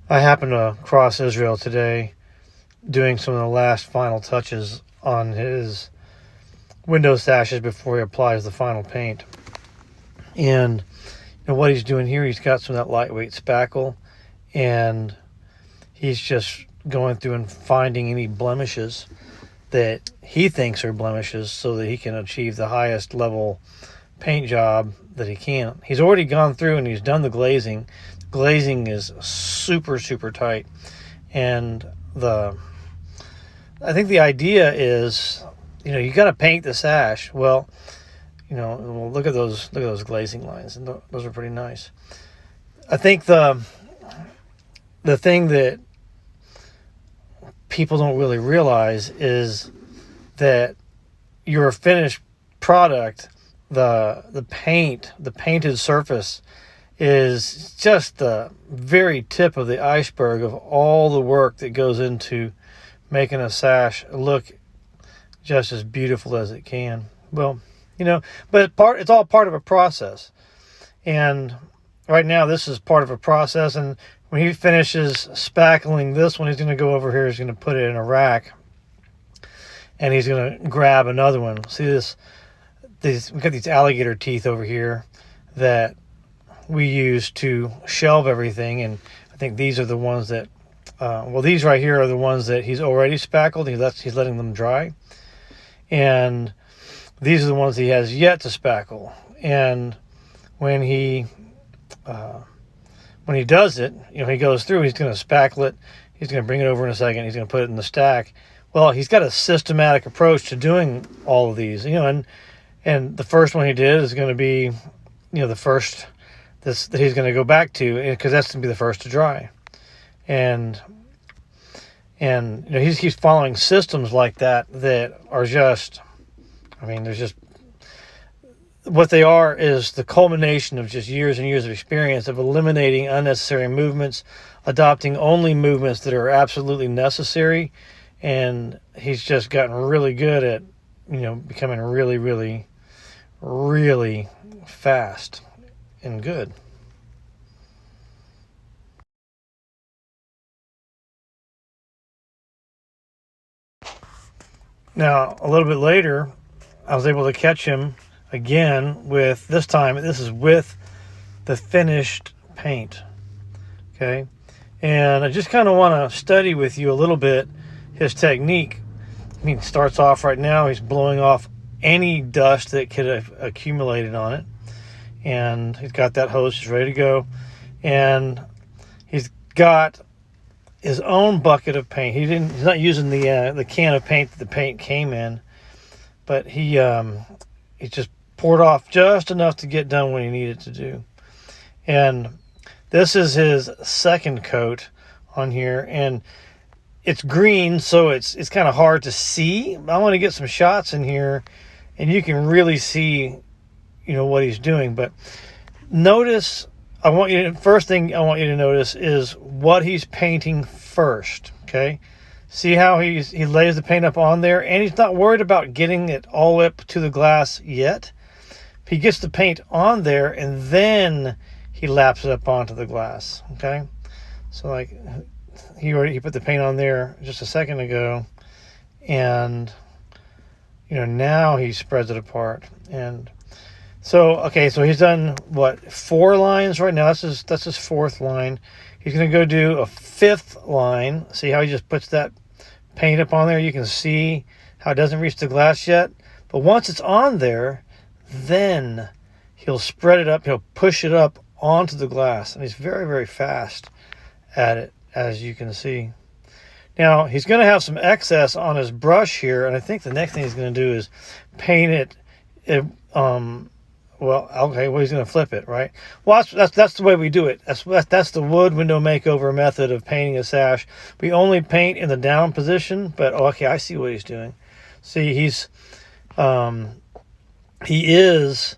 I happened to cross Israel today doing some of the last final touches on his window sashes before he applies the final paint. And what he's doing here, he's got some of that lightweight spackle, and he's just going through and finding any blemishes that he thinks are blemishes so that he can achieve the highest level paint job that he can. He's already gone through and he's done the glazing. Glazing is super, super tight. And I think the idea is, you got to paint the sash. Well, look at those glazing lines, and those are pretty nice. I think the thing that people don't really realize is that your finished product, the painted surface, is just the very tip of the iceberg of all the work that goes into making a sash look just as beautiful as it can. Well, but it's all part of a process. And right now this is part of a process, and when he finishes spackling this one, he's going to go over here, he's going to put it in a rack, and he's going to grab another one. See we've got these alligator teeth over here that we use to shelve everything, and I think these are the ones that these right here are the ones that he's already spackled. He's letting them dry, and these are the ones he has yet to spackle. And when he does it, he goes through, he's going to spackle it, he's going to bring it over in a second, he's going to put it in the stack. Well, he's got a systematic approach to doing all of these, and the first one he did is going to be, the first that he's going to go back to, because that's going to be the first to dry. And he's following systems like that are just, there's just, what they are is the culmination of just years and years of experience of eliminating unnecessary movements, adopting only movements that are absolutely necessary. And he's just gotten really good at, becoming really, really, really fast and good. Now, a little bit later, I was able to catch him again with, this is with the finished paint. Okay. And I just kind of want to study with you a little bit his technique. He starts off right now, he's blowing off any dust that could have accumulated on it. And he's got that hose just ready to go. And he's got his own bucket of paint. He's not using the can of paint that the paint came in, but he just poured off just enough to get done what he needed to do. And this is his second coat on here, and it's green, so it's kind of hard to see. I want to get some shots in here, and you can really see, what he's doing. But notice, first thing I want you to notice is what he's painting first. Okay, see how he lays the paint up on there, and he's not worried about getting it all up to the glass yet. He gets the paint on there, and then he laps it up onto the glass. Okay, so like he put the paint on there just a second ago, and now he spreads it apart. And so he's done 4 lines right now. That's his 4th line. He's going to go do a 5th line. See how he just puts that paint up on there? You can see how it doesn't reach the glass yet, but once it's on there, then he'll spread it up, he'll push it up onto the glass, and he's very, very fast at it, as you can see. Now, he's going to have some excess on his brush here, and I think the next thing he's going to do is paint it. He's going to flip it, right? Well, that's the way we do it. That's the wood window makeover method of painting a sash. We only paint in the down position, but I see what he's doing. See, he is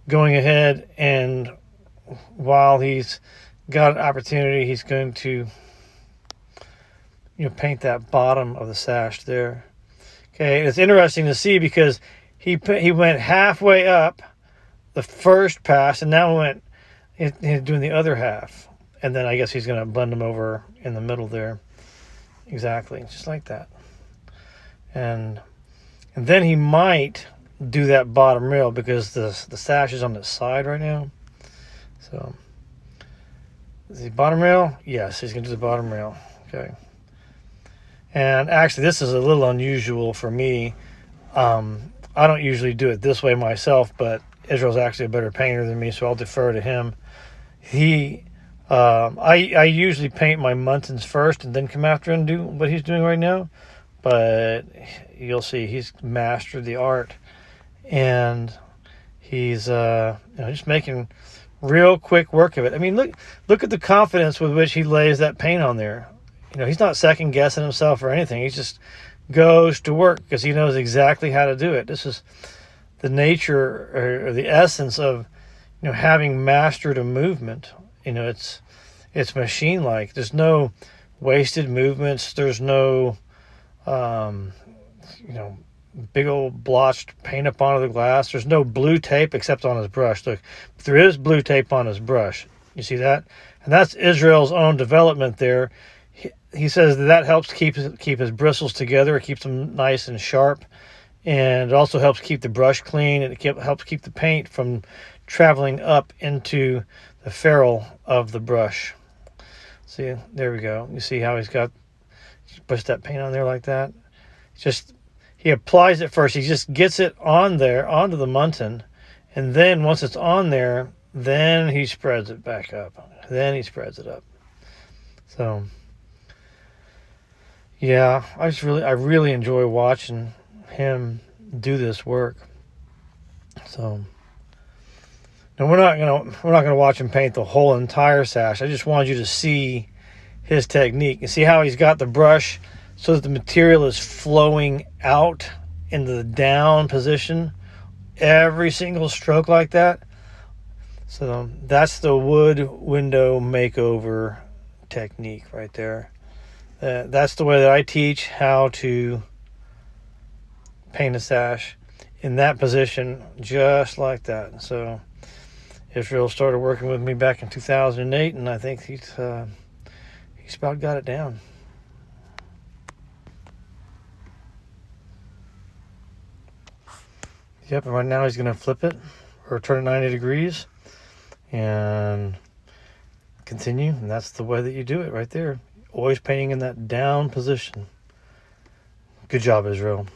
going ahead, and while he's got an opportunity, he's going to paint that bottom of the sash there. Okay, and it's interesting to see because he went halfway up the first pass, and now he's doing the other half. and then I guess he's going to blend them over in the middle there. Exactly, just like that. And then he might do that bottom rail because the sash is on the side right now. So, is the bottom rail? Yes, he's going to do the bottom rail. Okay. And actually, this is a little unusual for me. I don't usually do it this way myself, but Israel's actually a better painter than me, so I'll defer to him. I usually paint my muntins first and then come after and do what he's doing right now. But you'll see he's mastered the art, and he's just making real quick work of it. I mean, look at the confidence with which he lays that paint on there. He's not second guessing himself or anything. He just goes to work because he knows exactly how to do it. This is the nature or the essence of having mastered a movement. It's machine-like. There's no wasted movements. There's no big old blotched paint up onto the glass. There's no blue tape except on his brush. Look, there is blue tape on his brush. You see that? And that's Israel's own development there. He says that helps keep his bristles together. It keeps them nice and sharp. And it also helps keep the brush clean. And it helps keep the paint from traveling up into the ferrule of the brush. See, there we go. You see how he's pushed that paint on there like that? He applies it first. He just gets it on there, onto the muntin. And then once it's on there, then he spreads it back up. Then he spreads it up. So, yeah, I really enjoy watching him do this work. So, now we're not gonna watch him paint the whole entire sash. I just wanted you to see his technique and see how he's got the brush so that the material is flowing out into the down position every single stroke like that. So that's the wood window makeover technique right there. That's the way that I teach how to paint a sash in that position, just like that. So Israel started working with me back in 2008, and I think he's about got it down. Yep, and right now he's going to flip it or turn it 90 degrees and continue. And that's the way that you do it right there. Always painting in that down position. Good job, Israel.